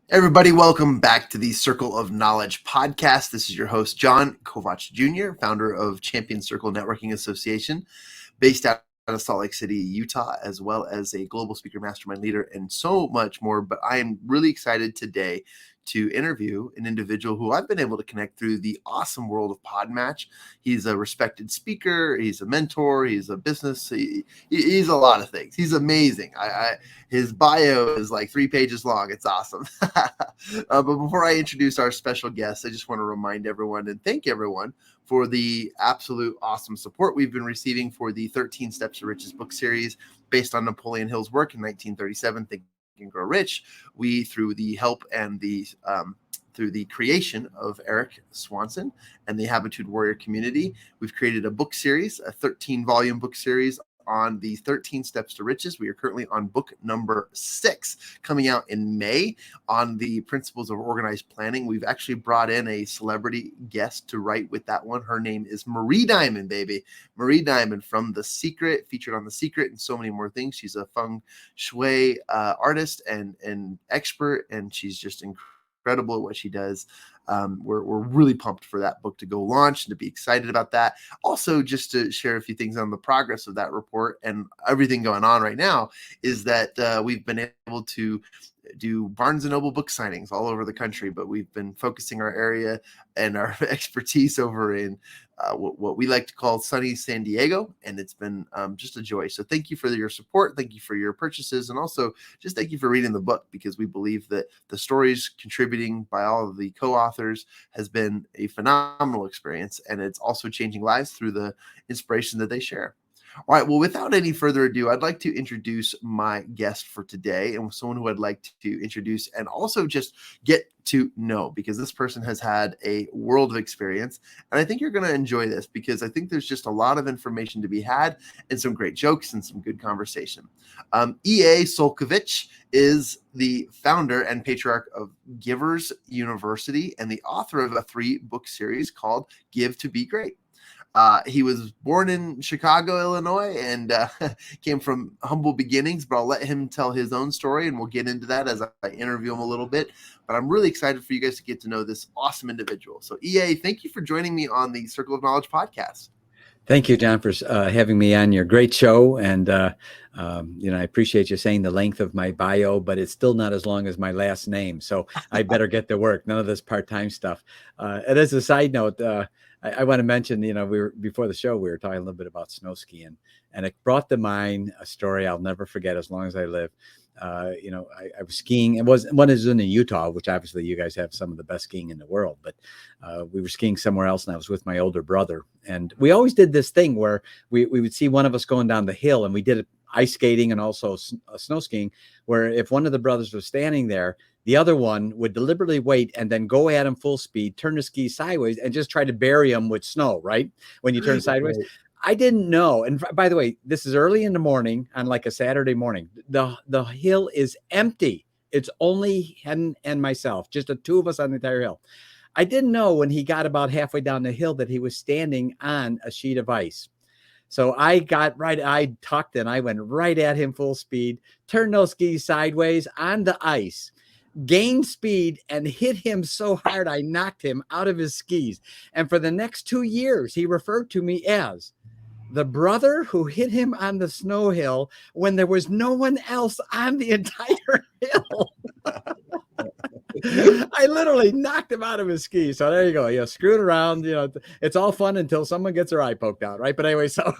Everybody, welcome back to the Circle of Knowledge podcast. This is your host, Jon Kovach Jr., founder of Champion Circle Networking Association, based out of Salt Lake City, Utah, as well as a global speaker mastermind leader and so much more. But I am really excited today to interview an individual who I've been able to connect through the awesome world of Podmatch. He's a respected speaker. He's a mentor. He's a business. He's a lot of things. He's amazing. His bio is like 3 pages long. It's awesome. But before I introduce our special guest, I just want to remind everyone and thank everyone for the absolute awesome support we've been receiving for the 13 Steps to Riches book series based on Napoleon Hill's work in 1937, Think and Grow Rich. We, through the help and through the creation of Eric Swanson and the Habitude Warrior community, we've created a book series, a 13-volume book series on the 13 Steps to Riches. We are currently on book number 6, coming out in May, on the principles of organized planning. We've actually brought in a celebrity guest to write with that one. Her name is Marie Diamond, baby. Marie Diamond from The Secret, featured on The Secret and so many more things. She's a feng shui artist and expert, and she's just incredible at what she does. We're really pumped for that book to go launch and to be excited about that. Also, just to share a few things on the progress of that report and everything going on right now, is that we've been able to do Barnes & Noble book signings all over the country, but we've been focusing our area and our expertise over in what we like to call sunny San Diego, and it's been just a joy. So thank you for your support, thank you for your purchases, and also just thank you for reading the book, because we believe that the stories contributing by all of the co-authors has been a phenomenal experience, and it's also changing lives through the inspiration that they share. All right, well, without any further ado, I'd like to introduce my guest for today, and someone who I'd like to introduce and also just get to know, because this person has had a world of experience. And I think you're going to enjoy this, because I think there's just a lot of information to be had and some great jokes and some good conversation. E.A. Csolkovits is the founder and patriarch of GIVERS University and the author of a 3-book series called Give to Be Great. He was born in Chicago, Illinois, and came from humble beginnings, but I'll let him tell his own story, and we'll get into that as I interview him a little bit. But I'm really excited for you guys to get to know this awesome individual. So, EA, thank you for joining me on the Circle of Knowledge podcast. Thank you, Jon, for having me on your great show. And, I appreciate you saying the length of my bio, but it's still not as long as my last name. So I better get to work. None of this part-time stuff. And as a side note, I want to mention, before the show, we were talking a little bit about snow skiing, and it brought to mind a story I'll never forget as long as I live. I was skiing. One is in Utah, which obviously you guys have some of the best skiing in the world, but we were skiing somewhere else, and I was with my older brother. And we always did this thing where we would see one of us going down the hill, and we did it ice skating and also snow skiing, where if one of the brothers was standing there, the other one would deliberately wait and then go at him full speed, turn the ski sideways, and just try to bury him with snow, right? When you turn sideways. Right. I didn't know. And by the way, this is early in the morning on like a Saturday morning. The hill is empty. It's only him and myself, just the two of us on the entire hill. I didn't know when he got about halfway down the hill that he was standing on a sheet of ice. So I tucked and I went right at him full speed, turned those skis sideways on the ice, gained speed, and hit him so hard I knocked him out of his skis. And for the next 2 years, he referred to me as the brother who hit him on the snow hill when there was no one else on the entire hill. I literally knocked him out of his skis. So there you go. Screwing around. It's all fun until someone gets their eye poked out, right? But anyway, so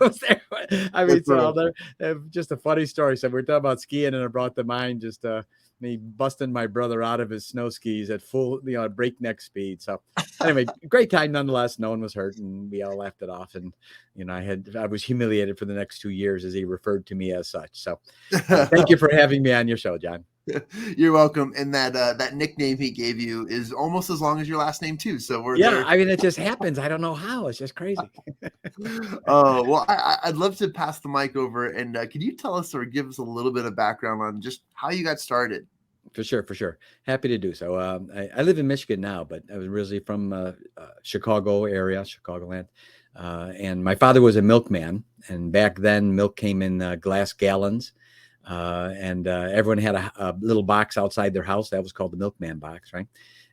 just a funny story. So we're talking about skiing, and it brought to mind just me busting my brother out of his snow skis at full, breakneck speed. So anyway, great time nonetheless. No one was hurt, and we all laughed it off. And I was humiliated for the next 2 years as he referred to me as such. So thank you for having me on your show, Jon. You're welcome. And that nickname he gave you is almost as long as your last name too. So it just happens. I don't know how. It's just crazy. Well, I'd love to pass the mic over, and could you tell us or give us a little bit of background on just how you got started? For sure. Happy to do so. I live in Michigan now, but I was originally from Chicago area, Chicagoland. And my father was a milkman, and back then milk came in glass gallons. and everyone had a little box outside their house that was called the milkman box, right?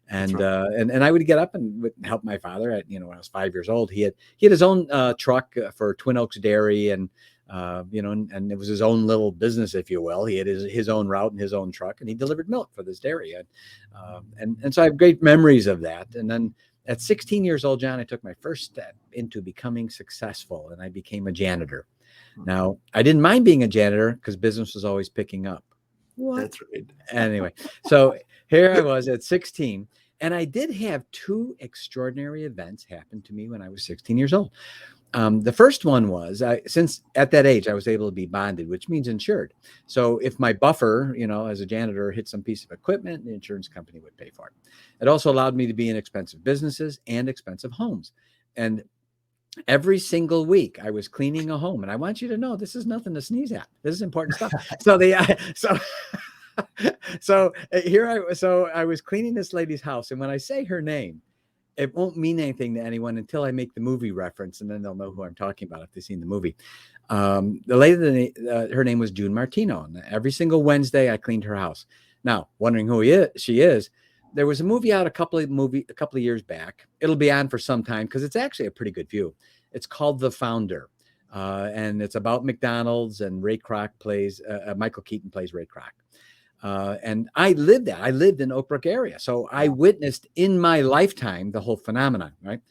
And and I would get up and would help my father at, when I was 5 years old. He had his own truck for Twin Oaks Dairy, and and it was his own little business, if you will. He had his own route and his own truck, and he delivered milk for this dairy. And so I have great memories of that. And then at 16 years old, John, I took my first step into becoming successful, and I became a janitor. Now, I didn't mind being a janitor because business was always picking up. What? That's right. Anyway, so here I was at 16, and I did have two extraordinary events happen to me when I was 16 years old. The first one was, since at that age, I was able to be bonded, which means insured. So if my buffer, as a janitor, hit some piece of equipment, the insurance company would pay for it. It also allowed me to be in expensive businesses and expensive homes. And every single week I was cleaning a home. And I want you to know, this is nothing to sneeze at. This is important stuff. So I was cleaning this lady's house. And when I say her name, it won't mean anything to anyone until I make the movie reference, and then they'll know who I'm talking about if they've seen the movie. The lady, her name was June Martino, and every single Wednesday I cleaned her house. Now, wondering who she is, there was a movie out a couple of years back. It'll be on for some time because it's actually a pretty good view. It's called The Founder, and it's about McDonald's, and Michael Keaton plays Ray Kroc. And I lived in Oak Brook area. So I witnessed in my lifetime the whole phenomenon, right?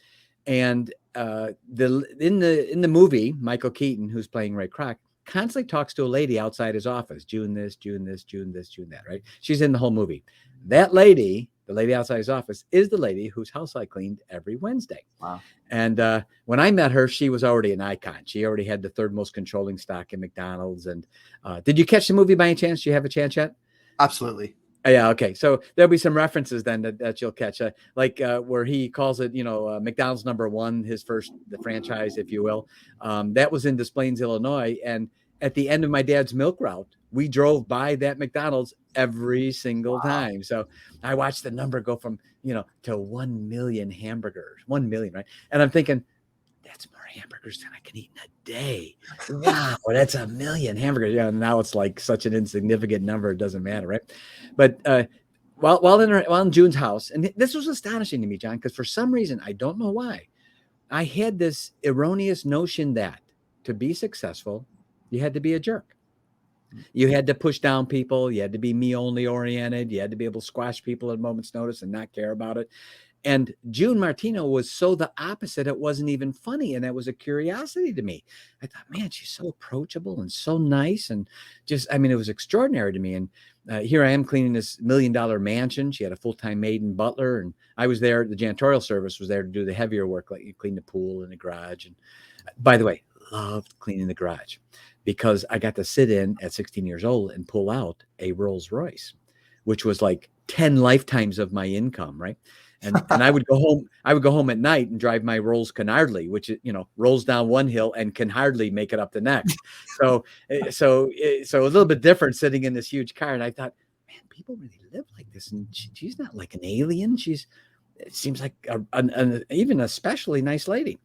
And in the movie, Michael Keaton, who's playing Ray Kroc, constantly talks to a lady outside his office, June this, June this, June this, June that, right? She's in the whole movie. That lady, the lady outside his office, is the lady whose house I cleaned every Wednesday. Wow. And when I met her, she was already an icon. She already had the third most controlling stock in McDonald's. And did you catch the movie by any chance? Do you have a chance yet? Absolutely. Yeah. Okay. So there'll be some references then that you'll catch, where he calls it, McDonald's #1, the franchise, if you will. That was in Des Plaines, Illinois. And at the end of my dad's milk route, we drove by that McDonald's every single time. So I watched the number go from, to 1 million hamburgers, 1 million, right? And I'm thinking, that's more hamburgers than I can eat in a day. Wow, that's 1 million hamburgers. Yeah, now it's like such an insignificant number. It doesn't matter, right? But while in June's house, and this was astonishing to me, John, because for some reason, I don't know why, I had this erroneous notion that to be successful, you had to be a jerk. You had to push down people. You had to be me-only oriented. You had to be able to squash people at a moment's notice and not care about it. And June Martino was so the opposite. It wasn't even funny. And that was a curiosity to me. I thought, man, she's so approachable and so nice. And it was extraordinary to me. And here I am cleaning this $1 million mansion. She had a full-time maid and butler. And I was there. The janitorial service was there to do the heavier work, like you clean the pool and the garage. And by the way, loved cleaning the garage because I got to sit in at 16 years old and pull out a Rolls Royce, which was like 10 lifetimes of my income, right? And I would go home at night and drive my Rolls Canardly, which, rolls down one hill and can hardly make it up the next. So a little bit different sitting in this huge car. And I thought, man, people really live like this. And she's not like an alien. It seems like even a especially nice lady.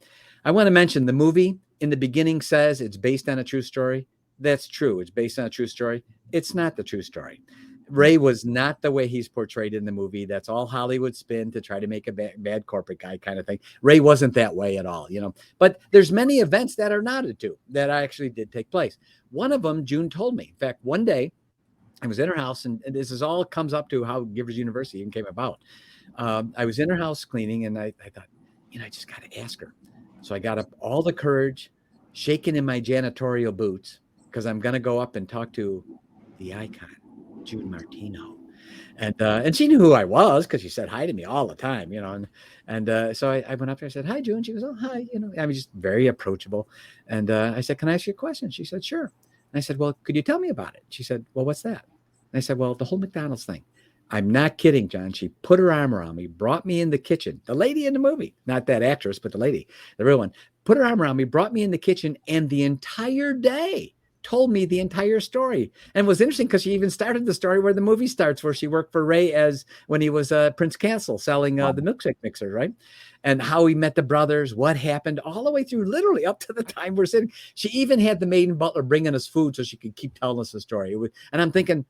I want to mention the movie in the beginning says it's based on a true story. That's true. It's based on a true story. It's not the true story. Ray was not the way he's portrayed in the movie. That's all Hollywood spin to try to make a bad corporate guy kind of thing. Ray wasn't that way at all, But there's many events that are nodded to that actually did take place. One of them, June told me. In fact, one day I was in her house, and this is all comes up to how Givers University even came about. I was in her house cleaning, and I thought, I just got to ask her. So I got up all the courage, shaking in my janitorial boots, because I'm going to go up and talk to the icon, June Martino. And she knew who I was because she said hi to me all the time, so I went up there and said, hi, June. She goes, oh, hi. I was just very approachable. And I said, can I ask you a question? She said, sure. And I said, well, could you tell me about it? She said, well, what's that? And I said, well, the whole McDonald's thing. I'm not kidding, John. She put her arm around me, brought me in the kitchen. The lady in the movie, not that actress, but the lady, the real one, put her arm around me, brought me in the kitchen, and the entire day told me the entire story. And it was interesting because she even started the story where the movie starts, where she worked for Ray when he was Prince Castle selling the milkshake mixer, right? and how he met the brothers, what happened all the way through, literally up to the time we're sitting. She even had the maid and butler bringing us food so she could keep telling us the story. And I'm thinking,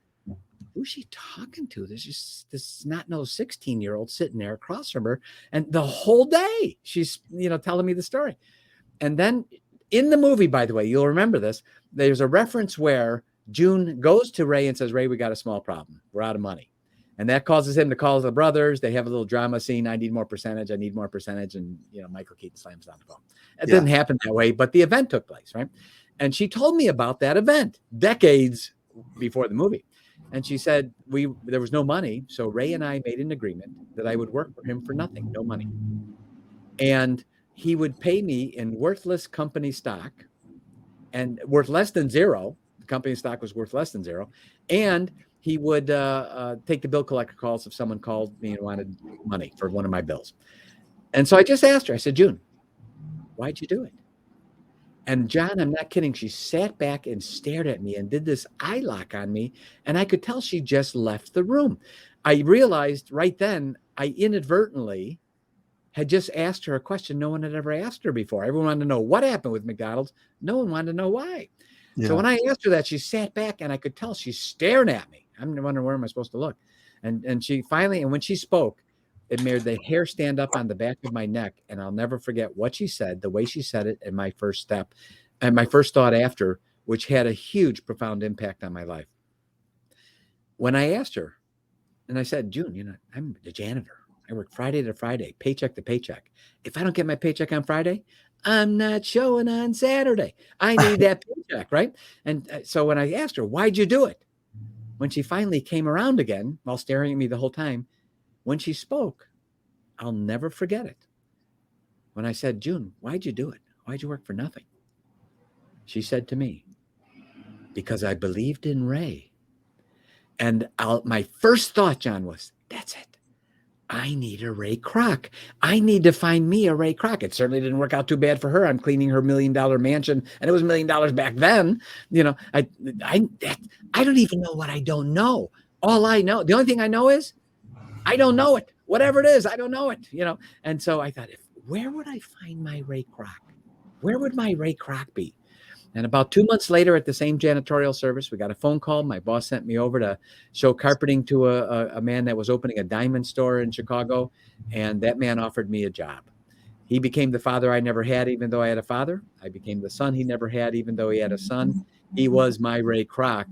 who's she talking to? There's just this snot-nosed 16-year-old sitting there across from her. And the whole day she's, telling me the story. And then in the movie, by the way, you'll remember this, there's a reference where June goes to Ray and says, Ray, we got a small problem. We're out of money. And that causes him to call the brothers. They have a little drama scene. I need more percentage. I need more percentage. And, Michael Keaton slams down the phone. It didn't happen that way, but the event took place, right? And she told me about that event decades before the movie. And she said, there was no money. So Ray and I made an agreement that I would work for him for nothing, no money. And he would pay me in worthless company stock and worth less than zero. The company stock was worth less than zero. And he would take the bill collector calls if someone called me and wanted money for one of my bills. And so I just asked her, I said, June, why'd you do it? And John, I'm not kidding. She sat back and stared at me and did this eye lock on me. And I could tell she just left the room. I realized right then I inadvertently had just asked her a question no one had ever asked her before. Everyone wanted to know what happened with McDonald's. No one wanted to know why. Yeah. So when I asked her that, she sat back and I could tell she's staring at me. I'm wondering, where am I supposed to look? And she finally, and when she spoke, it made the hair stand up on the back of my neck. And I'll never forget what she said, the way she said it, and my first step and my first thought after, which had a huge, profound impact on my life. When I asked her, and I said, June, I'm the janitor. I work Friday to Friday, paycheck to paycheck. If I don't get my paycheck on Friday, I'm not showing on Saturday. I need that paycheck, right? And so when I asked her, why'd you do it? When she finally came around again, while staring at me the whole time, when she spoke, I'll never forget it. When I said, June, why'd you do it? Why'd you work for nothing? She said to me, because I believed in Ray. And my first thought, John, was, that's it. I need a Ray Kroc. I need to find me a Ray Kroc. It certainly didn't work out too bad for her. I'm cleaning her $1 million mansion, and it was $1 million back then. I don't even know what I don't know. All I know, the only thing I know is I don't know it. Whatever it is, I don't know it. And so I thought, where would I find my Ray Kroc? Where would my Ray Kroc be? And about 2 months later, at the same janitorial service, we got a phone call. My boss sent me over to show carpeting to a man that was opening a diamond store in Chicago. And that man offered me a job. He became the father I never had, even though I had a father. I became the son he never had, even though he had a son. He was my Ray Kroc.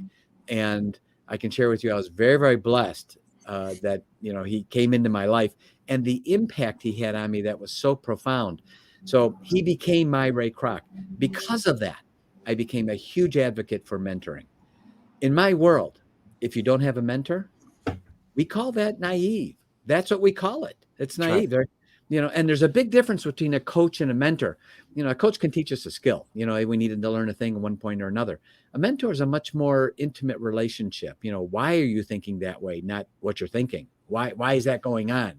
And I can share with you, I was very, very blessed that, he came into my life, and the impact he had on me that was so profound. So he became my Ray Kroc. Because of that, I became a huge advocate for mentoring. In my world, if you don't have a mentor, we call that naive. That's what we call it. It's naive. Right. And there's a big difference between a coach and a mentor. A coach can teach us a skill. We needed to learn a thing at one point or another. A mentor is a much more intimate relationship. Why are you thinking that way? Not what you're thinking. Why is that going on?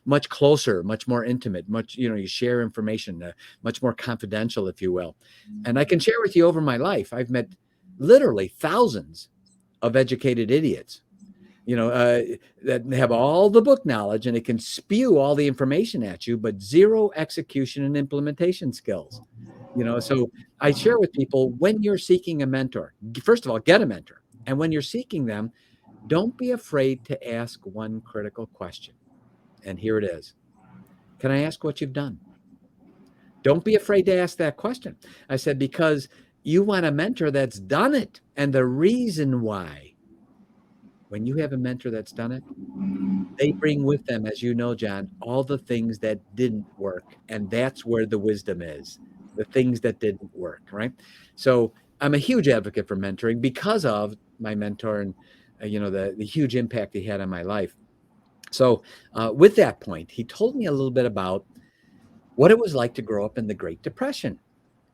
Much closer, much more intimate, much, you share information, much more confidential, if you will. And I can share with you over my life, I've met literally thousands of educated idiots, that have all the book knowledge and it can spew all the information at you, but zero execution and implementation skills. So I share with people, when you're seeking a mentor, first of all, get a mentor. And when you're seeking them, don't be afraid to ask one critical question. And here it is. Can I ask what you've done? Don't be afraid to ask that question. I said, because you want a mentor that's done it. And the reason why, when you have a mentor that's done it, they bring with them, as you know, John, all the things that didn't work. And that's where the wisdom is, the things that didn't work, right? So I'm a huge advocate for mentoring because of my mentor and the huge impact he had on my life. So with that point, he told me a little bit about what it was like to grow up in the Great Depression.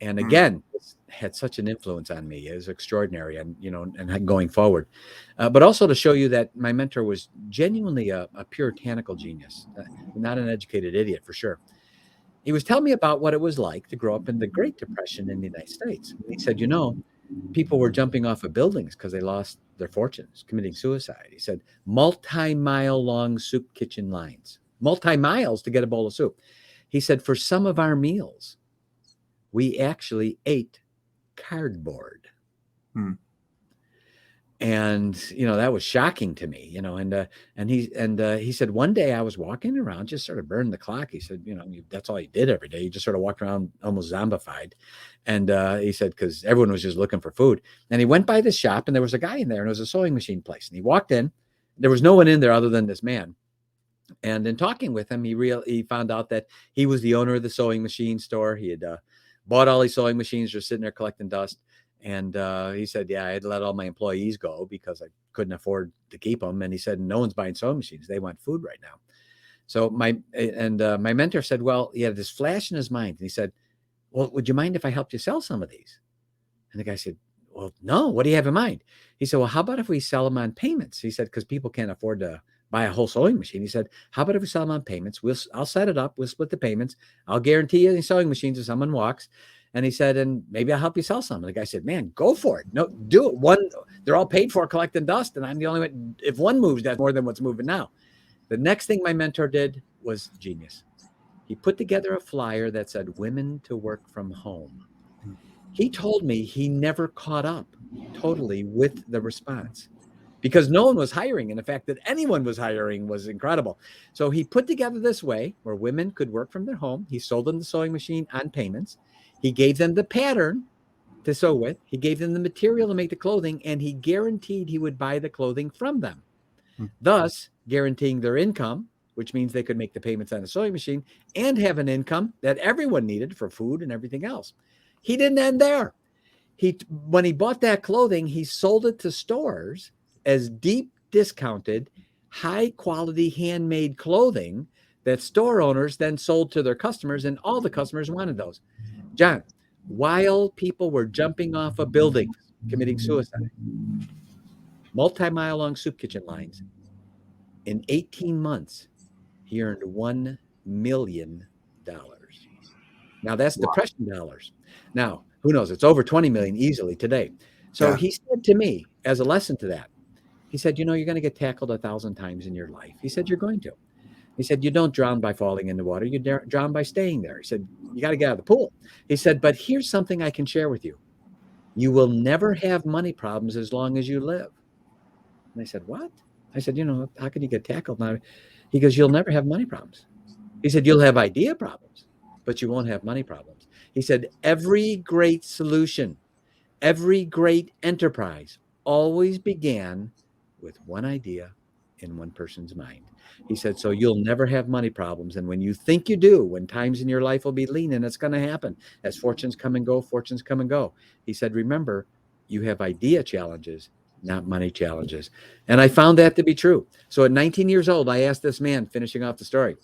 And again, it had such an influence on me. It was extraordinary, and and going forward. But also to show you that my mentor was genuinely a puritanical genius, not an educated idiot for sure. He was telling me about what it was like to grow up in the Great Depression in the United States. He said, people were jumping off of buildings because they lost their fortunes, committing suicide. He said, multi-mile long soup kitchen lines, multi-miles to get a bowl of soup. He said, for some of our meals, we actually ate cardboard. Hmm. And, that was shocking to me, and he said, one day I was walking around, just sort of burning the clock. He said, that's all he did every day. He just sort of walked around almost zombified. And he said, because everyone was just looking for food. And he went by the shop and there was a guy in there and it was a sewing machine place. And he walked in, there was no one in there other than this man. And in talking with him, he found out that he was the owner of the sewing machine store. He had bought all these sewing machines, just sitting there collecting dust. And he said, yeah, I had let all my employees go because I couldn't afford to keep them. And he said, no one's buying sewing machines. They want food right now. So my mentor said, well, he had this flash in his mind. And he said, well, would you mind if I helped you sell some of these? And the guy said, well, no, what do you have in mind? He said, well, how about if we sell them on payments? He said, because people can't afford to buy a whole sewing machine. He said, how about if we sell them on payments? I'll set it up. We'll split the payments. I'll guarantee you these sewing machines if someone walks. And he said, and maybe I'll help you sell some. And the guy said, man, go for it. No, do it. They're all paid for collecting dust. And I'm the only one. If one moves, that's more than what's moving now. The next thing my mentor did was genius. He put together a flyer that said women to work from home. He told me he never caught up totally with the response because no one was hiring. And the fact that anyone was hiring was incredible. So he put together this way where women could work from their home. He sold them the sewing machine on payments. He gave them the pattern to sew with. He gave them the material to make the clothing, and he guaranteed he would buy the clothing from them, thus guaranteeing their income, which means they could make the payments on the sewing machine and have an income that everyone needed for food and everything else. He didn't end there. When he bought that clothing, he sold it to stores as deep discounted, high quality handmade clothing that store owners then sold to their customers, and all the customers wanted those. Jon, while people were jumping off of buildings, committing suicide, multi-mile long soup kitchen lines, in 18 months, he earned $1 million. Now that's depression dollars. Now, who knows? It's over 20 million easily today. So he said to me, as a lesson to that, he said, you're going to get tackled 1,000 times in your life. He said, you're going to. He said, you don't drown by falling in the water. You drown by staying there. He said, you got to get out of the pool. He said, but here's something I can share with you. You will never have money problems as long as you live. And I said, what? I said, how can you get tackled now? He goes, you'll never have money problems. He said, you'll have idea problems, but you won't have money problems. He said, every great solution, every great enterprise always began with one idea in one person's mind. He said, so you'll never have money problems. And when you think you do, when times in your life will be lean, and it's going to happen as fortunes come and go, fortunes come and go. He said, remember, you have idea challenges, not money challenges. And I found that to be true. So at 19 years old, I asked this man, finishing off the story,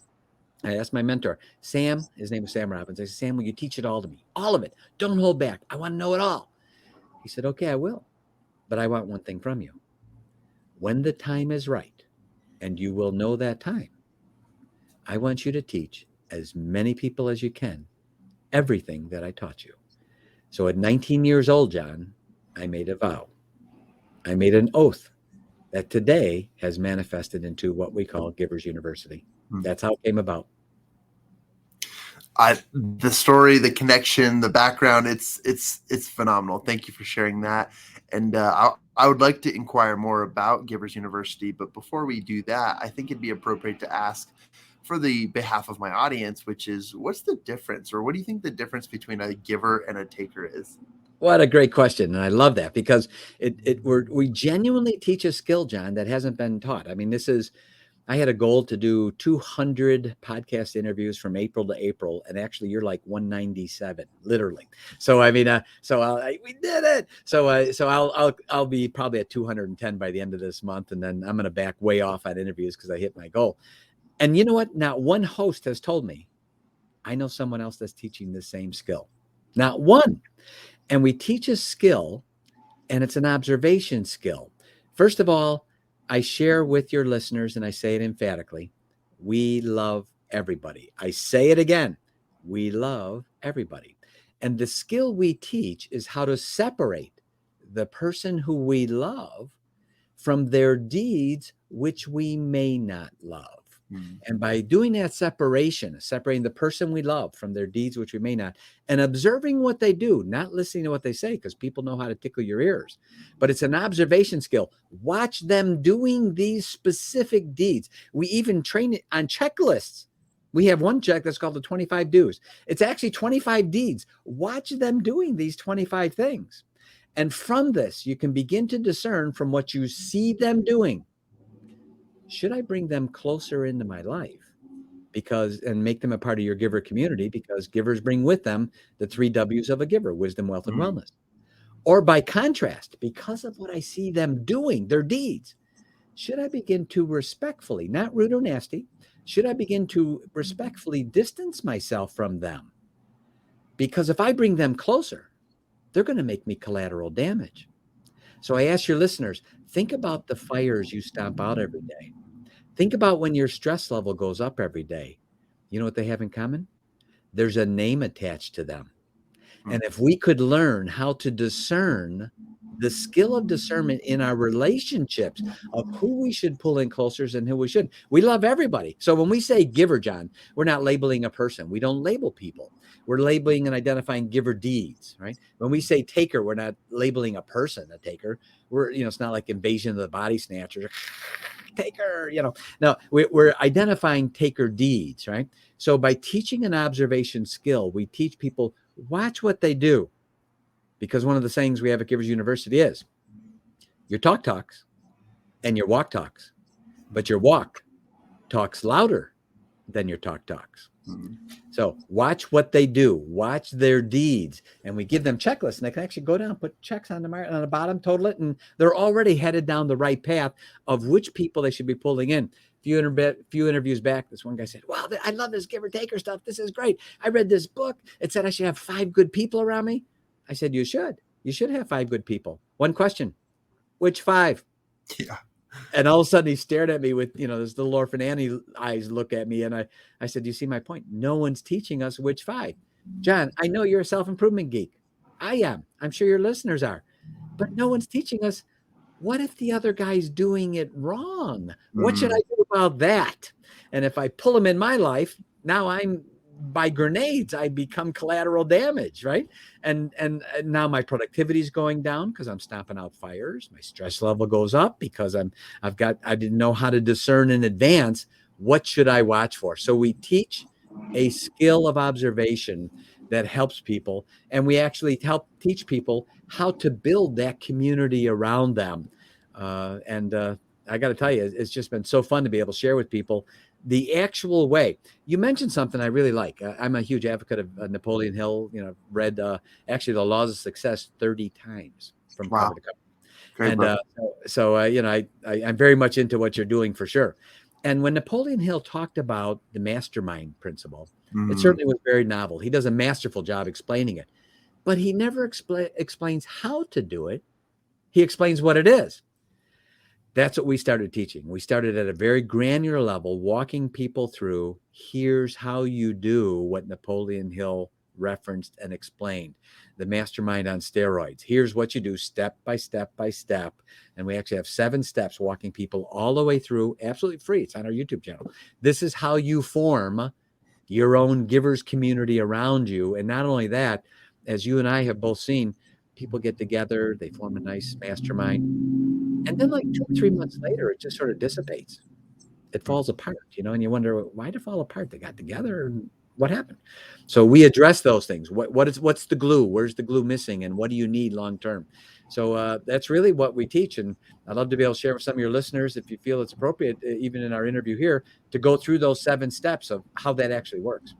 I asked my mentor, Sam, his name was Sam Robbins. I said, Sam, will you teach it all to me? All of it. Don't hold back. I want to know it all. He said, okay, I will. But I want one thing from you. When the time is right, and you will know that time, I want you to teach as many people as you can everything that I taught you. So at 19 years old, Jon, I made a vow. I made an oath that today has manifested into what we call Givers University. That's how it came about. The story, the connection, the background, it's phenomenal. Thank you for sharing that. And I would like to inquire more about Givers University, but before we do that, I think it'd be appropriate to ask for the behalf of my audience, which is, what's the difference, or what do you think the difference between a giver and a taker is? What a great question. And I love that because we genuinely teach a skill, Jon, that hasn't been taught. I mean, I had a goal to do 200 podcast interviews from April to April, and actually you're like 197, literally. So, I mean, we did it. So I'll be probably at 210 by the end of this month. And then I'm going to back way off on interviews because I hit my goal. And you know what? Not one host has told me, I know someone else that's teaching the same skill. Not one. And we teach a skill, and it's an observation skill. First of all, I share with your listeners, and I say it emphatically, we love everybody. I say it again, we love everybody. And the skill we teach is how to separate the person who we love from their deeds, which we may not love. Mm. And by doing that separation, separating the person we love from their deeds, which we may not, and observing what they do, not listening to what they say, because people know how to tickle your ears, but it's an observation skill. Watch them doing these specific deeds. We even train it on checklists. We have one check that's called the 25 do's. It's actually 25 deeds. Watch them doing these 25 things. And from this, you can begin to discern from what you see them doing. Should I bring them closer into my life? And make them a part of your giver community, because givers bring with them the 3 W's of a giver: wisdom, wealth, and wellness. Or by contrast, because of what I see them doing, their deeds, should I begin to respectfully, not rude or nasty, should I begin to respectfully distance myself from them? Because if I bring them closer, they're going to make me collateral damage. So I ask your listeners, think about the fires you stomp out every day. Think about when your stress level goes up every day. You know what they have in common? There's a name attached to them. And if we could learn how to discern, the skill of discernment in our relationships of who we should pull in closer and who we shouldn't. We love everybody. So when we say giver, John, we're not labeling a person. We don't label people. We're labeling and identifying giver deeds, right? When we say taker, we're not labeling a person a taker. It's not like Invasion of the Body Snatchers. Taker, no, we're identifying taker deeds, right? So by teaching an observation skill, we teach people, watch what they do. Because one of the sayings we have at Givers University is, your talk talks and your walk talks, but your walk talks louder than your talk talks. So watch what they do, watch their deeds, and we give them checklists, and they can actually go down, put checks on the bottom, total it, and they're already headed down the right path of which people they should be pulling in. Few interviews back, this one guy said, "Wow, I love this giver taker stuff. This is great. I read this book. It said I should have 5 good people around me." I said, "You should. You should have 5 good people." One question: which 5? Yeah. And all of a sudden he stared at me with, this little orphan Annie eyes look at me. And I said, "Do you see my point? No one's teaching us which 5. John, I know you're a self-improvement geek. I am. I'm sure your listeners are. But no one's teaching us, what if the other guy's doing it wrong? What should I do about that? And if I pull him in my life, now by grenades, I become collateral damage, right? And now my productivity is going down because I'm stomping out fires. My stress level goes up because I didn't know how to discern in advance what should I watch for. So we teach a skill of observation that helps people, and we actually help teach people how to build that community around them. I got to tell you, it's just been so fun to be able to share with people the actual way. You mentioned something I really like. I'm a huge advocate of Napoleon Hill. Read actually The Laws of Success 30 times from cover to cover. And I'm very much into what you're doing for sure. And when Napoleon Hill talked about the mastermind principle, it certainly was very novel. He does a masterful job explaining it, but he never explains how to do it. He explains what it is. That's what we started teaching. We started at a very granular level, walking people through, here's how you do what Napoleon Hill referenced and explained, the mastermind on steroids. Here's what you do step by step by step. And we actually have 7 steps walking people all the way through, absolutely free. It's on our YouTube channel. This is how you form your own givers community around you. And not only that, as you and I have both seen, people get together, they form a nice mastermind. And then like 2 or 3 months later, it just sort of dissipates. It falls apart, and you wonder, why did it fall apart? They got together, and what happened? So we address those things. What's the glue? Where's the glue missing? And what do you need long-term? So that's really what we teach. And I'd love to be able to share with some of your listeners, if you feel it's appropriate, even in our interview here, to go through those 7 steps of how that actually works.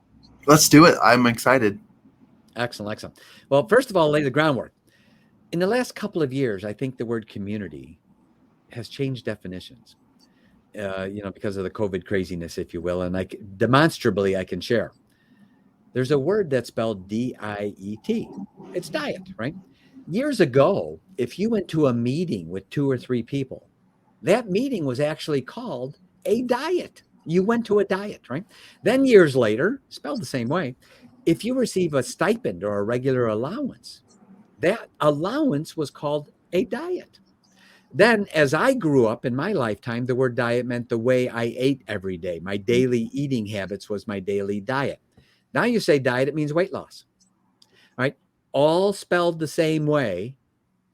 Let's do it. I'm excited. Excellent. Well, first of all, lay the groundwork. In the last couple of years, I think the word community has changed definitions, because of the COVID craziness, if you will. And demonstrably, I can share. There's a word that's spelled D-I-E-T. It's diet, right? Years ago, if you went to a meeting with 2 or 3 people, that meeting was actually called a diet. You went to a diet, right? Then years later, spelled the same way, if you receive a stipend or a regular allowance, that allowance was called a diet. Then as I grew up in my lifetime, the word diet meant the way I ate every day. My daily eating habits was my daily diet. Now you say diet, it means weight loss, right? All spelled the same way,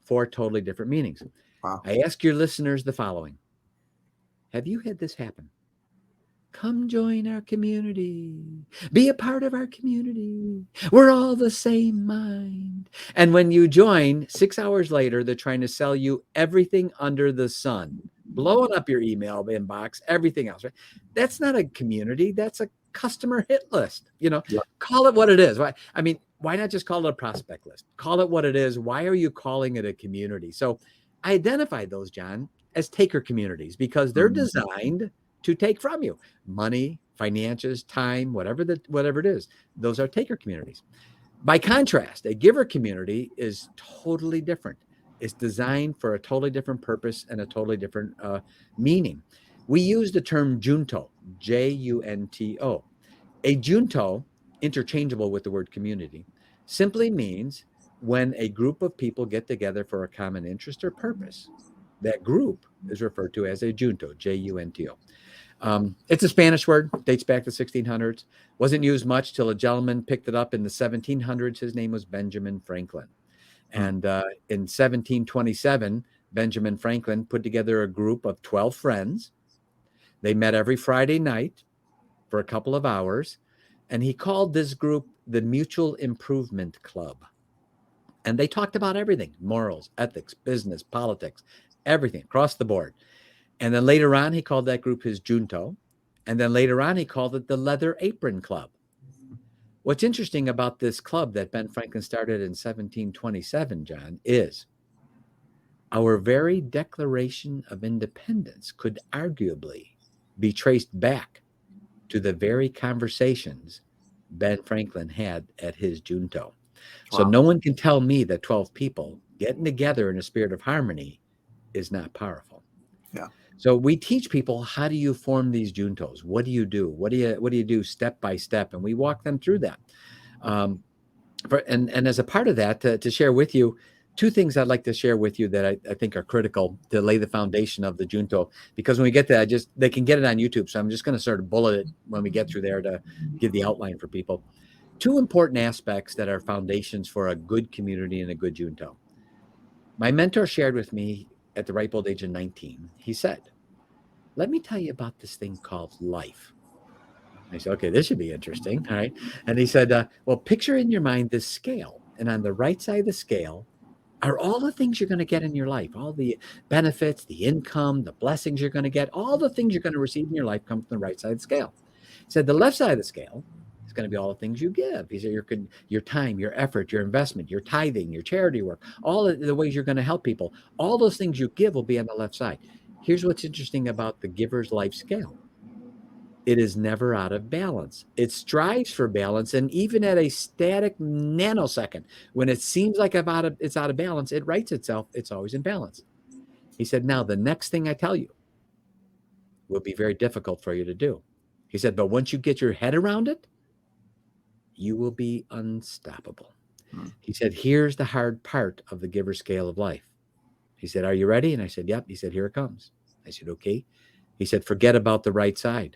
four totally different meanings. Wow. I ask your listeners the following. Have you had this happen? Come join our community. Be a part of our community. We're all the same mind. And when you join, 6 hours later, they're trying to sell you everything under the sun, blowing up your email inbox, everything else. Right? That's not a community. That's a customer hit list. Yeah. Call it what it is. I mean, why not just call it a prospect list? Call it what it is. Why are you calling it a community? So I identified those, John, as taker communities because they're designed to take from you money, finances, time, whatever it is. Those are taker communities. By contrast, a giver community is totally different. It's designed for a totally different purpose and a totally different meaning. We use the term junto, Junto. A junto, interchangeable with the word community, simply means when a group of people get together for a common interest or purpose. That group is referred to as a junto, Junto. It's a Spanish word, dates back to 1600s. Wasn't used much till a gentleman picked it up in the 1700s. His name was Benjamin Franklin. And in 1727, Benjamin Franklin put together a group of 12 friends. They met every Friday night for a couple of hours, and he called this group the Mutual Improvement Club. And they talked about everything, morals, ethics, business, politics, everything across the board. And then later on, he called that group his junto. And then later on, he called it the Leather Apron Club. What's interesting about this club that Ben Franklin started in 1727, John, is our very Declaration of Independence could arguably be traced back to the very conversations Ben Franklin had at his junto. So no one can tell me that 12 people getting together in a spirit of harmony is not powerful. Yeah. So we teach people, how do you form these juntos? What do you do? What do you do step by step? And we walk them through that. And as a part of that, to share with you, two things I'd like to share with you that I think are critical to lay the foundation of the junto. Because when we get there, they can get it on YouTube. So I'm just going to sort of bullet it when we get through there to give the outline for people. Two important aspects that are foundations for a good community and a good junto. My mentor shared with me at the ripe old age of 19, he said, let me tell you about this thing called life. I said, okay, this should be interesting. All right. And he said, well, picture in your mind this scale. And on the right side of the scale are all the things you're going to get in your life, all the benefits, the income, the blessings you're going to get, all the things you're going to receive in your life come from the right side of the scale. He said, the left side of the scale is going to be all the things you give. He said, your time, your effort, your investment, your tithing, your charity work, all of the ways you're going to help people. All those things you give will be on the left side. Here's what's interesting about the giver's life scale. It is never out of balance. It strives for balance. And even at a static nanosecond, when it seems like it's out of balance, it writes itself, it's always in balance. He said, now the next thing I tell you will be very difficult for you to do. He said, but once you get your head around it, you will be unstoppable. He said, here's the hard part of the giver scale of life. He said, are you ready? And I said, yep. He said, here it comes. I said, okay. He said, forget about the right side.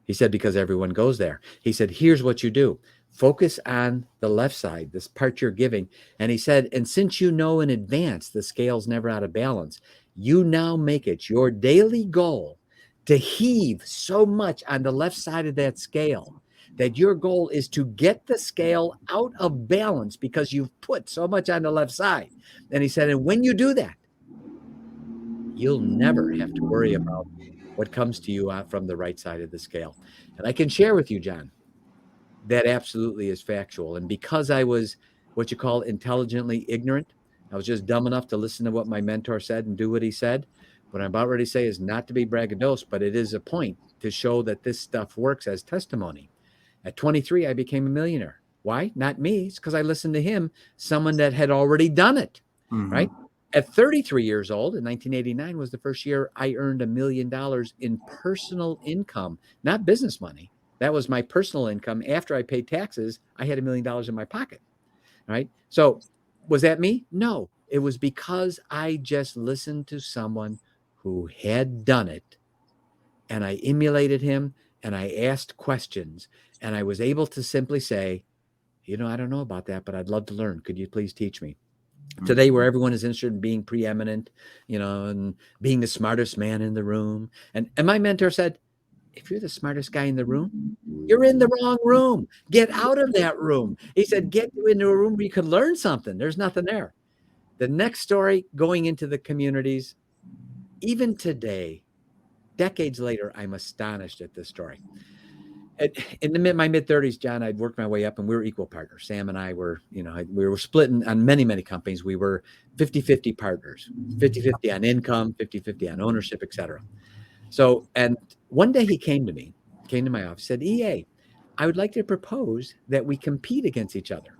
He said, because everyone goes there. He said, here's what you do. Focus on the left side, this part you're giving. And he said, and since you know in advance the scale's never out of balance, you now make it your daily goal to heave so much on the left side of that scale that your goal is to get the scale out of balance because you've put so much on the left side. And he said, and when you do that, you'll never have to worry about what comes to you from the right side of the scale. And I can share with you, John, that absolutely is factual. And because I was what you call intelligently ignorant, I was just dumb enough to listen to what my mentor said and do what he said. What I'm about ready to say is not to be braggadocious, but it is a point to show that this stuff works as testimony. At 23, I became a millionaire. Why? Not me. It's because I listened to him, someone that had already done it, right? At 33 years old, in 1989 was the first year I earned $1 million in personal income, not business money. That was my personal income. After I paid taxes, I had $1 million in my pocket, right? So was that me? No. It was because I just listened to someone who had done it, and I emulated him, and I asked questions, and I was able to simply say, I don't know about that, but I'd love to learn. Could you please teach me? Today, where everyone is interested in being preeminent, and being the smartest man in the room. And my mentor said, if you're the smartest guy in the room, you're in the wrong room. Get out of that room. He said, get you into a room where you could learn something. There's nothing there. The next story, going into the communities, even today, decades later, I'm astonished at this story. In my mid-30s, John, I'd worked my way up, and we were equal partners. Sam and I were, we were splitting on many, many companies. We were 50-50 partners, 50-50 on income, 50-50 on ownership, et cetera. So, and one day he came to my office, said, EA, I would like to propose that we compete against each other.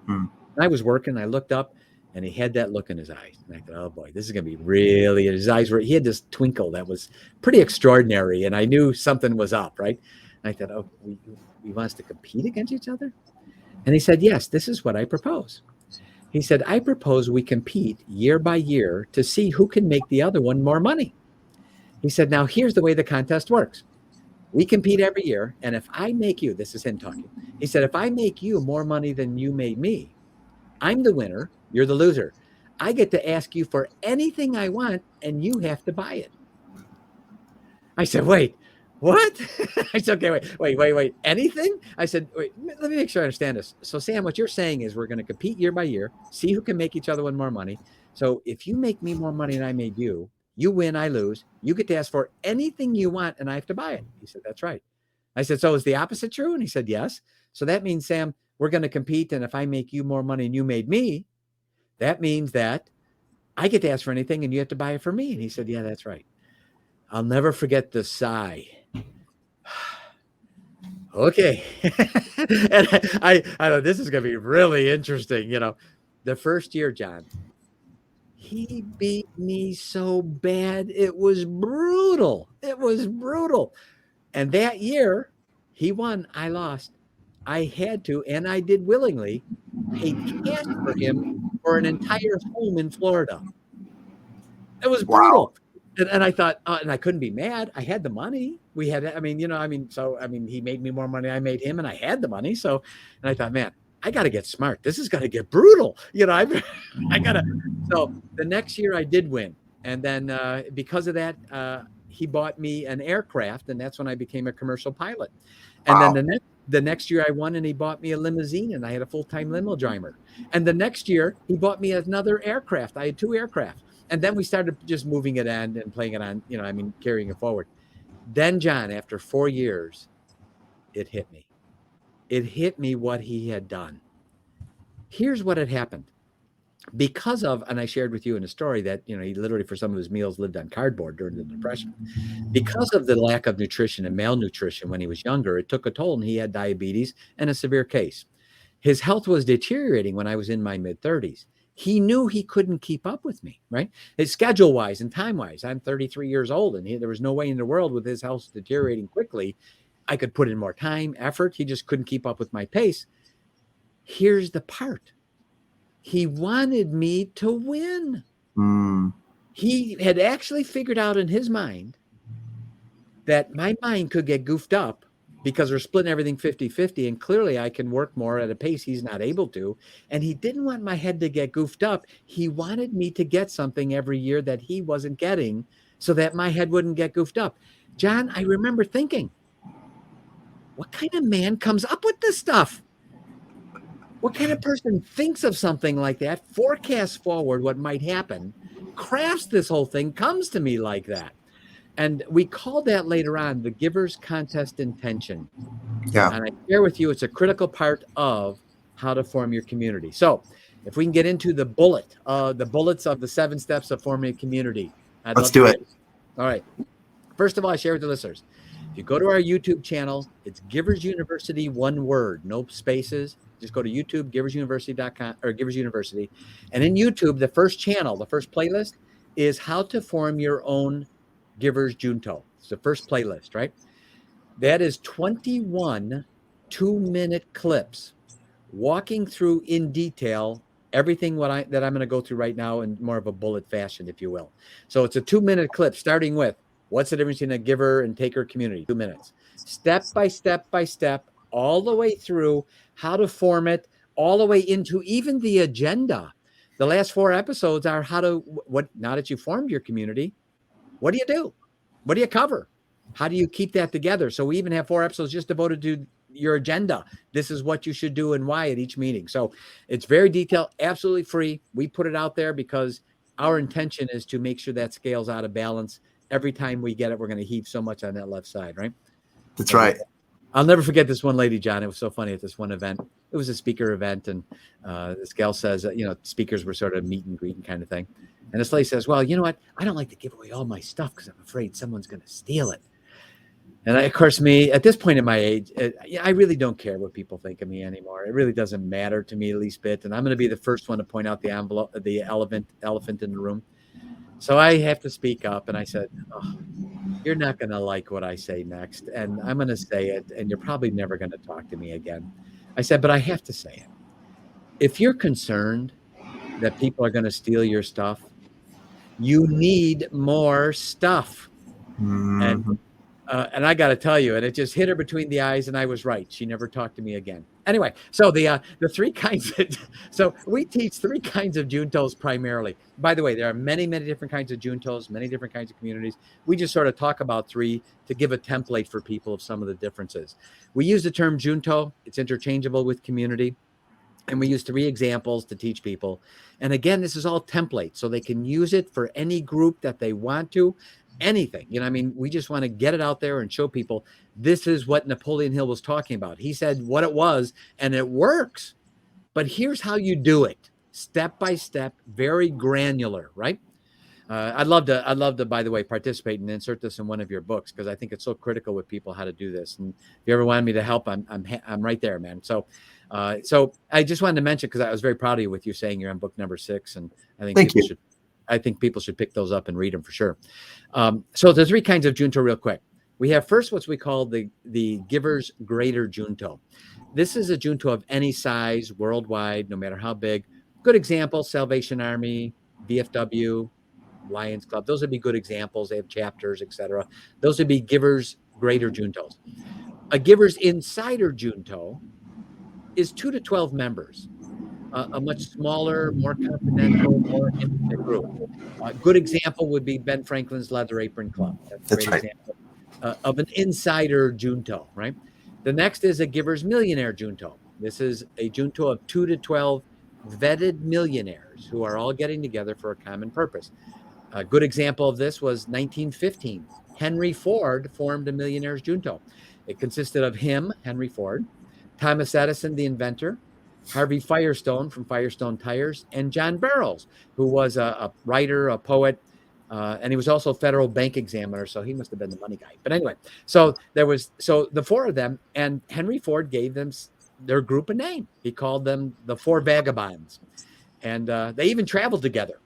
And I was working, I looked up, and he had that look in his eyes. And I thought, oh boy, this is going to be really, his eyes he had this twinkle that was pretty extraordinary. And I knew something was up, right? And I thought, oh, he wants to compete against each other? And he said, yes, this is what I propose. He said, I propose we compete year by year to see who can make the other one more money. He said, now here's the way the contest works. We compete every year. And if I make you, this is him talking. He said, if I make you more money than you made me, I'm the winner. You're the loser. I get to ask you for anything I want, and you have to buy it. I said, wait, what? I said, okay, wait. Anything? I said, wait, let me make sure I understand this. So, Sam, what you're saying is we're going to compete year by year, see who can make each other one more money. So if you make me more money than I made you, you win, I lose. You get to ask for anything you want, and I have to buy it. He said, that's right. I said, so is the opposite true? And he said, yes. So that means, Sam, we're going to compete, and if I make you more money than you made me, that means that I get to ask for anything, and you have to buy it for me. And he said, yeah, that's right. I'll never forget the sigh. Okay. And I know this is going to be really interesting. The first year, John, he beat me so bad. It was brutal. And that year, he won, I lost. I had to, and I did willingly, pay cash for him for an entire home in Florida. It was brutal. Wow. And I thought, and I couldn't be mad. I had the money. We had, he made me more money. I made him, and I had the money. So, and I thought, man, I got to get smart. This is going to get brutal. I got to. So the next year I did win. And then because of that, he bought me an aircraft, and that's when I became a commercial pilot. And wow. Then the next year I won, and he bought me a limousine, and I had a full-time limo driver. And the next year he bought me another aircraft. I had 2 aircraft. And then we started just moving it on and playing it on, carrying it forward. Then, John, after 4 years, it hit me. It hit me what he had done. Here's what had happened. Because of, and I shared with you in a story that, he literally for some of his meals lived on cardboard during the Depression. Because of the lack of nutrition and malnutrition when he was younger, it took a toll, and he had diabetes and a severe case. His health was deteriorating when I was in my mid-30s. He knew he couldn't keep up with me, right? His schedule-wise and time-wise. I'm 33 years old, and there was no way in the world with his health deteriorating quickly I could put in more time, effort. He just couldn't keep up with my pace. Here's the part. He wanted me to win. He had actually figured out in his mind that my mind could get goofed up because we're splitting everything 50-50, and clearly I can work more at a pace he's not able to. And he didn't want my head to get goofed up. He wanted me to get something every year that he wasn't getting so that my head wouldn't get goofed up. John, I remember thinking, what kind of man comes up with this stuff? What kind of person thinks of something like that, forecasts forward what might happen, crafts this whole thing, comes to me like that? And we called that later on the GIVERS contest intention. Yeah. And I share with you, it's a critical part of how to form your community. So if we can get into the bullets of the 7 steps of forming a community. Let's do it. All right. First of all, I share with the listeners. If you go to our YouTube channel, it's GIVERS University, one word, no spaces. Just go to YouTube, giversuniversity.com or GIVERS University. And in YouTube, the first channel, the first playlist is how to form your own GIVERS Junto. It's the first playlist, right? That is 21 2-minute clips walking through in detail everything that I'm going to go through right now in more of a bullet fashion, if you will. So it's a 2-minute clip starting with what's the difference between a giver and taker community? 2 minutes. Step by step by step, all the way through how to form it, all the way into even the agenda. The last 4 episodes are now that you formed your community, what do you do? What do you cover? How do you keep that together? So we even have 4 episodes just devoted to your agenda. This is what you should do and why at each meeting. So it's very detailed, absolutely free. We put it out there because our intention is to make sure that scales out of balance. Every time we get it, we're going to heave so much on that left side, right? That's right. I'll never forget this one lady, John. It was so funny at this one event. It was a speaker event, and this gal says, speakers were sort of meet and greet kind of thing. And this lady says, well, you know what? I don't like to give away all my stuff because I'm afraid someone's going to steal it. And of course, me, at this point in my age, I really don't care what people think of me anymore. It really doesn't matter to me the least bit. And I'm going to be the first one to point out the elephant in the room. So I have to speak up. And I said, you're not going to like what I say next. And I'm going to say it. And you're probably never going to talk to me again. I said, but I have to say it. If you're concerned that people are going to steal your stuff, you need more stuff. Mm-hmm. And I got to tell you, and it just hit her between the eyes, and I was right. She never talked to me again. Anyway, so the 3 kinds. So we teach 3 kinds of Juntos primarily. By the way, there are many, many different kinds of Juntos, many different kinds of communities. We just sort of talk about 3 to give a template for people of some of the differences. We use the term Junto. It's interchangeable with community. And we use 3 examples to teach people. And again, this is all template, so they can use it for any group that they want to. Anything, we just want to get it out there and show people this is what Napoleon Hill was talking about. He said what it was, and it works. But here's how you do it, step by step, very granular, right? I'd love to, by the way, participate and insert this in one of your books because I think it's so critical with people how to do this. And if you ever wanted me to help, I'm right there, man. So I just wanted to mention because I was very proud of you with you saying you're on book number 6, and I think people should pick those up and read them for sure. So the 3 kinds of Junto real quick. We have first what we call the Givers Greater Junto. This is a Junto of any size worldwide, no matter how big. Good example, Salvation Army, VFW, Lions Club. Those would be good examples. They have chapters, etc. Those would be Givers Greater Juntos. A Givers Insider Junto is 2 to 12 members. A much smaller, more confidential, more intimate group. A good example would be Ben Franklin's Leather Apron Club. That's a great example of an insider Junto, right? The next is a Givers Millionaire Junto. This is a Junto of 2 to 12 vetted millionaires who are all getting together for a common purpose. A good example of this was 1915. Henry Ford formed a Millionaires Junto. It consisted of him, Henry Ford, Thomas Edison, the inventor, Harvey Firestone from Firestone Tires, and John Barrows, who was a writer, a poet, and he was also a federal bank examiner, so he must have been the money guy. But anyway, so the 4 of them, and Henry Ford gave them their group a name. He called them the 4 Vagabonds, and they even traveled together.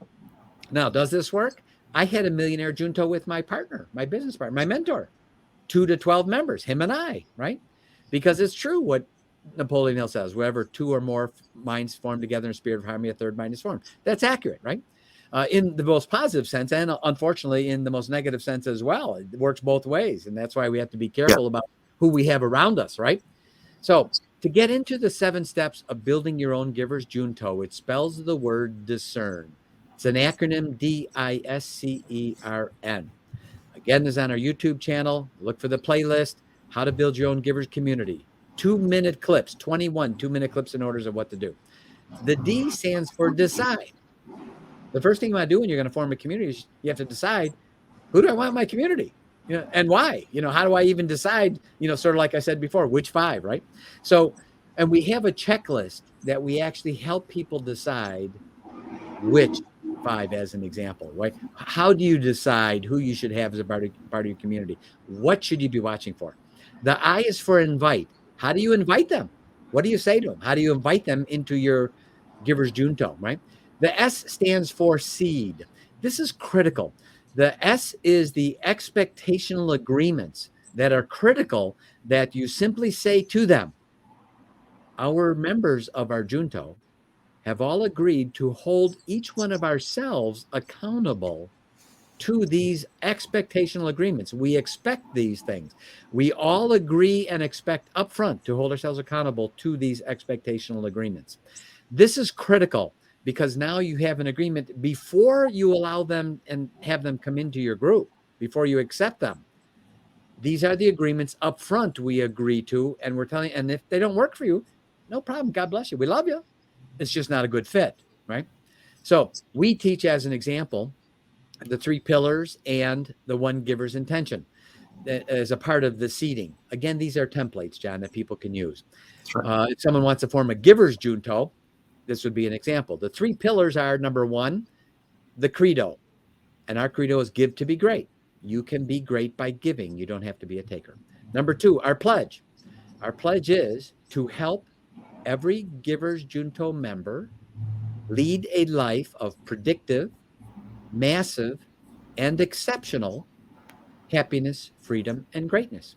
Now, does this work? I had a Millionaire Junto with my partner, my business partner, my mentor, 2 to 12 members, him and I, right? Because it's true what Napoleon Hill says, wherever 2 or more minds form together in spirit of harmony, a third mind is formed. That's accurate, right? In the most positive sense, and unfortunately in the most negative sense as well. It works both ways, and that's why we have to be careful about who we have around us, right? So to get into the 7 steps of building your own Givers Junto, it spells the word discern. It's an acronym, DISCERN. Again, is on our YouTube channel. Look for the playlist, How to Build Your Own Givers Community. 2-minute clips, 21 2-minute clips in orders of what to do. The D stands for decide. The first thing you want to do when you're going to form a community is you have to decide, who do I want in my community? And why? How do I even decide, sort of like I said before, which 5, right? So, and we have a checklist that we actually help people decide which 5 as an example, right? How do you decide who you should have as a part of your community? What should you be watching for? The I is for invite. How do you invite them? What do you say to them? How do you invite them into your Givers Junto, right? The S stands for seed. This is critical. The S is the expectational agreements that are critical that you simply say to them. Our members of our Junto have all agreed to hold each one of ourselves accountable to these expectational agreements. We expect these things. We all agree and expect upfront to hold ourselves accountable to these expectational agreements. This is critical because now you have an agreement before you allow them and have them come into your group, before you accept them. These are the agreements up front we agree to, and we're telling, and if they don't work for you, no problem. God bless you. We love you. It's just not a good fit, right? So we teach, as an example, the 3 pillars and the 1 giver's intention as a part of the seeding. Again, these are templates, John, that people can use. Right. If someone wants to form a giver's junto, this would be an example. The 3 pillars are, number 1, the credo. And our credo is give to be great. You can be great by giving. You don't have to be a taker. Number 2, our pledge. Our pledge is to help every giver's junto member lead a life of predictive, massive, and exceptional happiness, freedom, and greatness.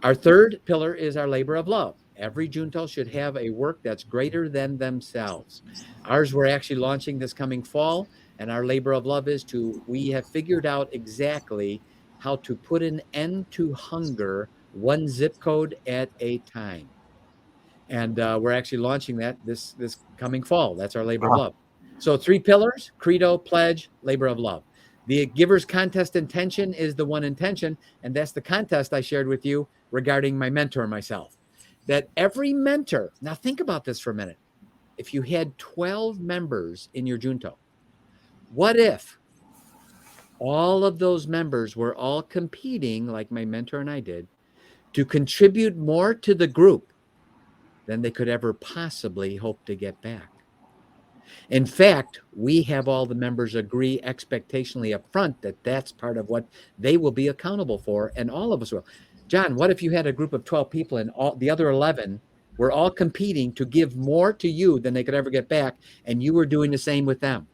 Our 3rd pillar is our labor of love. Every junto should have a work that's greater than themselves. Ours, we're actually launching this coming fall, and our labor of love is we have figured out exactly how to put an end to hunger 1 zip code at a time. And we're actually launching that this coming fall. That's our labor of love. So 3 pillars: credo, pledge, labor of love. The giver's contest intention is the 1 intention, and that's the contest I shared with you regarding my mentor, myself. That every mentor, now think about this for a minute. If you had 12 members in your junto, what if all of those members were all competing, like my mentor and I did, to contribute more to the group than they could ever possibly hope to get back? In fact, we have all the members agree expectationally up front that that's part of what they will be accountable for, and all of us will. John, what if you had a group of 12 people and all the other 11 were all competing to give more to you than they could ever get back, and you were doing the same with them?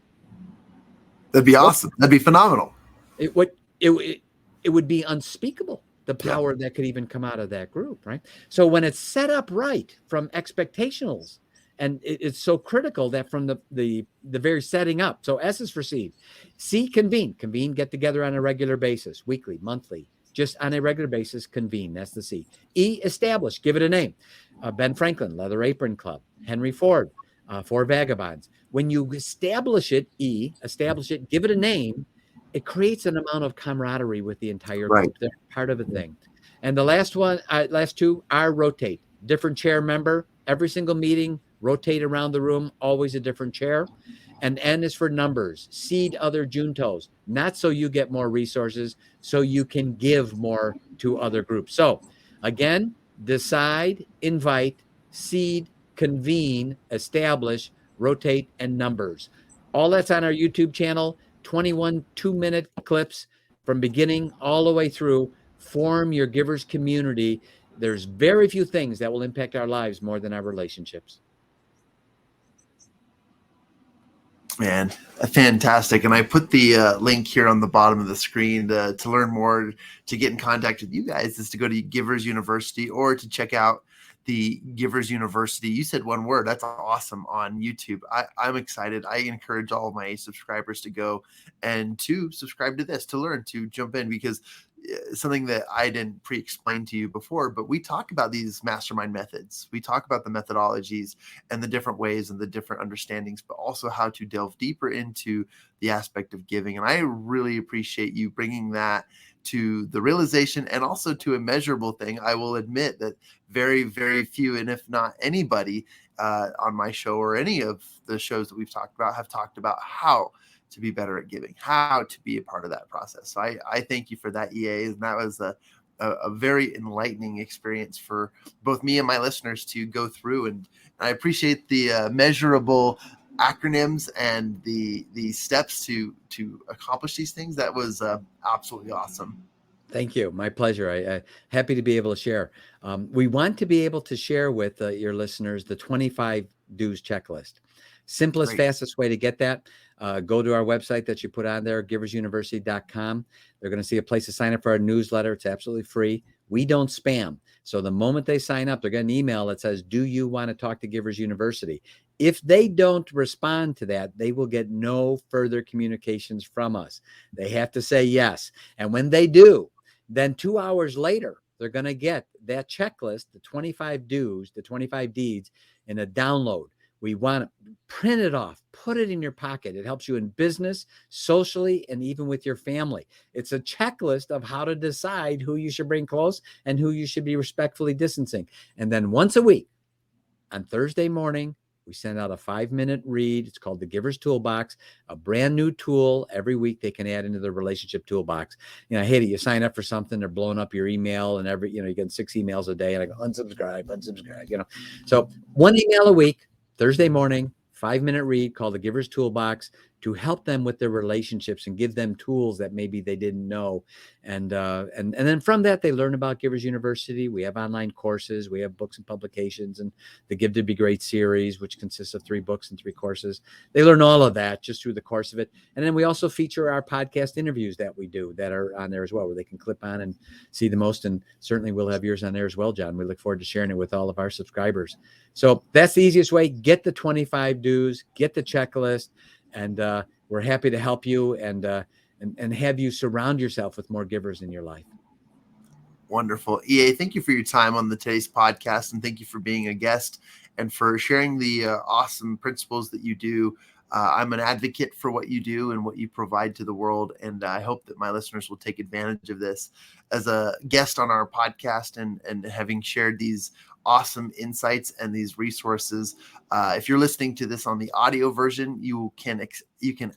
That'd be awesome. That'd be phenomenal. It would be unspeakable, the power that could even come out of that group, right? So when it's set up right from expectationals, and it's so critical that from the very setting up. So S is for seed. C, convene. Convene, get together on a regular basis, weekly, monthly, just on a regular basis, convene. That's the C. E, establish. Give it a name. Ben Franklin, Leather Apron Club. Henry Ford, Four Vagabonds. When you establish it, E, establish it, give it a name, it creates an amount of camaraderie with the entire group. They're part of a thing. And the last 2 are rotate. Different chair member, every single meeting, rotate around the room, always a different chair. And N is for numbers. Seed other juntos, not so you get more resources, so you can give more to other groups. So again, decide, invite, seed, convene, establish, rotate, and numbers. All that's on our YouTube channel, 21 2-minute clips from beginning all the way through. Form your givers community. There's very few things that will impact our lives more than our relationships. Man, fantastic. And I put the link here on the bottom of the screen to learn more, to get in contact with you guys, is to go to Givers University or to check out the Givers University. You said one word. That's awesome on YouTube. I'm excited. I encourage all of my subscribers to go and to subscribe to this, to learn, to jump in, because something that I didn't pre-explain to you before, but we talk about these mastermind methods. We talk about the methodologies and the different ways and the different understandings, but also how to delve deeper into the aspect of giving. And I really appreciate you bringing that to the realization and also to a measurable thing. I will admit that very, very few, and if not anybody on my show or any of the shows that we've talked about, have talked about how to be better at giving, how to be a part of that process. So I thank you for that, EA. And that was a very enlightening experience for both me and my listeners to go through. And I appreciate the measurable acronyms and the steps to accomplish these things. That was absolutely awesome. Thank you. My pleasure. I happy to be able to share. We want to be able to share with your listeners the 25 do's checklist. Simplest, fastest way to get that, go to our website that you put on there, giversuniversity.com. They're going to see a place to sign up for our newsletter. It's absolutely free. We don't spam. So the moment they sign up, they're getting an email that says, do you want to talk to Givers University? If they don't respond to that, they will get no further communications from us. They have to say yes. And when they do, then 2 hours later, they're going to get that checklist, the 25 do's, the 25 deeds in a download. We want to print it off, put it in your pocket. It helps you in business, socially, and even with your family. It's a checklist of how to decide who you should bring close and who you should be respectfully distancing. And then once a week on Thursday morning, we send out a 5-minute read. It's called the Giver's Toolbox, a brand new tool every week they can add into the relationship toolbox. I hate it. You sign up for something, they're blowing up your email, and you get 6 emails a day, and I go unsubscribe. So 1 email a week, Thursday morning, 5-minute read called the Giver's Toolbox, to help them with their relationships and give them tools that maybe they didn't know. And then from that, they learn about Givers University. We have online courses. We have books and publications, and the Give to Be Great series, which consists of 3 books and 3 courses. They learn all of that just through the course of it. And then we also feature our podcast interviews that we do that are on there as well, where they can clip on and see the most. And certainly we'll have yours on there as well, John. We look forward to sharing it with all of our subscribers. So that's the easiest way. Get the 25 do's, get the checklist, and we're happy to help you and have you surround yourself with more givers in your life. Wonderful. EA, thank you for your time on today's podcast, and thank you for being a guest and for sharing the awesome principles that you do. I'm an advocate for what you do and what you provide to the world, and I hope that my listeners will take advantage of this. As a guest on our podcast and having shared these awesome insights and these resources, if you're listening to this on the audio version, you can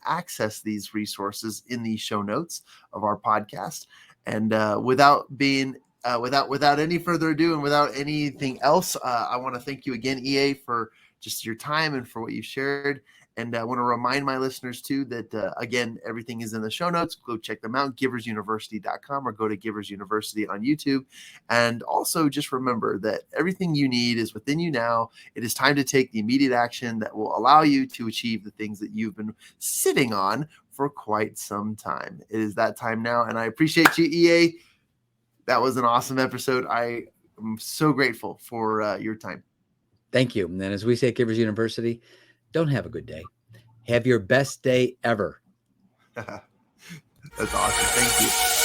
access these resources in the show notes of our podcast. And without any further ado and without anything else, I want to thank you again, EA, for just your time and for what you shared. And I want to remind my listeners, too, that, again, everything is in the show notes. Go check them out, giversuniversity.com, or go to Givers University on YouTube. And also just remember that everything you need is within you now. It is time to take the immediate action that will allow you to achieve the things that you've been sitting on for quite some time. It is that time now, and I appreciate you, EA. That was an awesome episode. I am so grateful for your time. Thank you. And then, as we say at Givers University, don't have a good day. Have your best day ever. That's awesome. Thank you.